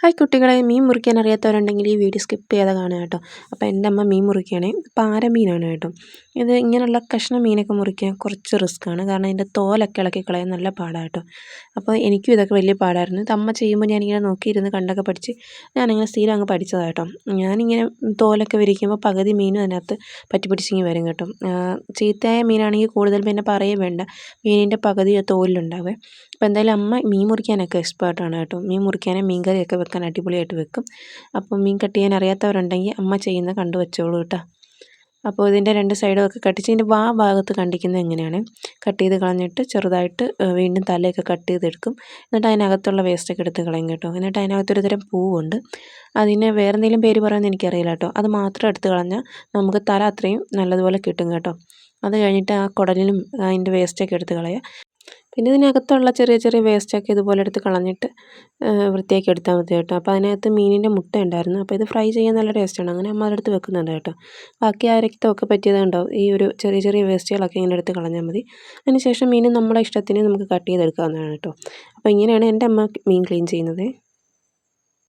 Hi കുട്ടികളെ, മീൻ മുറിക്കാൻ അറിയാത്തവരുണ്ടെങ്കിൽ ഈ വീഡിയോ സ്കിപ്പ് ചെയ്യാതെ കാണുക കേട്ടോ. അപ്പോൾ എൻ്റെ അമ്മ മീൻ മുറിക്കുകയാണേ. പാര മീനാണ് കേട്ടോ. ഇത് ഇങ്ങനെയുള്ള കഷ്ണം മീനൊക്കെ മുറിക്കാൻ കുറച്ച് റിസ്ക്കാണ്. കാരണം ഇതിൻ്റെ തോലൊക്കെ ഇളക്കി കളയാൻ നല്ല പാടാണ് കേട്ടോ. അപ്പോൾ എനിക്കും ഇതൊക്കെ വലിയ പാടായിരുന്നു. ഇത് അമ്മ ചെയ്യുമ്പോൾ ഞാനിങ്ങനെ നോക്കിയിരുന്ന് കണ്ടൊക്കെ പഠിച്ച് ഞാനിങ്ങനെ സ്ഥിരം അങ്ങ് പഠിച്ചതാണ് കേട്ടോ. ഞാനിങ്ങനെ തോലൊക്കെ വിരിക്കുമ്പോൾ പകുതി മീനും അതിനകത്ത് പറ്റി പിടിച്ചിങ്ങി വരും കേട്ടോ. ചീത്തയായ മീനാണെങ്കിൽ കൂടുതൽ പിന്നെ പറയുകയും വേണ്ട, മീനിൻ്റെ പകുതി തോലിലുണ്ടാവേ. അപ്പോൾ എന്തായാലും അമ്മ മീൻ മുറിക്കാനൊക്കെ എക്സ്പേർട്ടാണ് കേട്ടോ. മീൻ മുറിക്കാനും മീൻ കറിയൊക്കെ വെക്കാൻ അടിപൊളിയായിട്ട് വെക്കും. അപ്പം മീൻ കട്ട് ചെയ്യാൻ അറിയാത്തവരുണ്ടെങ്കിൽ അമ്മ ചെയ്യുന്നത് കണ്ടു വെച്ചോളൂ കേട്ടോ. അപ്പോൾ ഇതിൻ്റെ രണ്ട് സൈഡും ഒക്കെ കട്ടിച്ച് ഇതിൻ്റെ ഭാഗത്ത് കണ്ടിക്കുന്നത് എങ്ങനെയാണ് കട്ട് ചെയ്ത് കളഞ്ഞിട്ട് ചെറുതായിട്ട് വീണ്ടും തലയൊക്കെ കട്ട് ചെയ്തെടുക്കും. എന്നിട്ട് അതിനകത്തുള്ള വേസ്റ്റൊക്കെ എടുത്ത് കളയും കേട്ടോ. എന്നിട്ട് അതിനകത്തൊരു തരം പൂവുണ്ട്, അതിന് വേറെ എന്തെങ്കിലും പേര് പറയുമെന്ന് എനിക്കറിയില്ല കേട്ടോ. അത് മാത്രം എടുത്ത് കളഞ്ഞാൽ നമുക്ക് തല അത്രയും നല്ലതുപോലെ കിട്ടും കേട്ടോ. അത് കഴിഞ്ഞിട്ട് ആ കുടലിനും അതിൻ്റെ വേസ്റ്റൊക്കെ എടുത്ത് കളയുക. പിന്നെ ഇതിനകത്തുള്ള ചെറിയ ചെറിയ വേസ്റ്റൊക്കെ ഇതുപോലെ എടുത്ത് കളഞ്ഞിട്ട് വൃത്തിയാക്കി എടുത്താൽ മതി കേട്ടോ. അപ്പോൾ അതിനകത്ത് മീനിൻ്റെ മുട്ട ഉണ്ടായിരുന്നു. അപ്പോൾ ഇത് ഫ്രൈ ചെയ്യാൻ നല്ല ടേസ്റ്റാണ്. അങ്ങനെ അമ്മ അതെടുത്ത് വെക്കുന്നുണ്ട് കേട്ടോ. ബാക്കി ആ രക്തമൊക്കെ പറ്റിയതുണ്ടാവും. ഈ ഒരു ചെറിയ ചെറിയ വേസ്റ്റുകളൊക്കെ ഇങ്ങനെ എടുത്ത് കളഞ്ഞാൽ മതി. അതിന് ശേഷം മീൻ നമ്മുടെ ഇഷ്ടത്തിന് നമുക്ക് കട്ട് ചെയ്തെടുക്കാവുന്നതാണ് കേട്ടോ. അപ്പോൾ ഇങ്ങനെയാണ് എൻ്റെ അമ്മ മീൻ ക്ലീൻ ചെയ്യുന്നത്.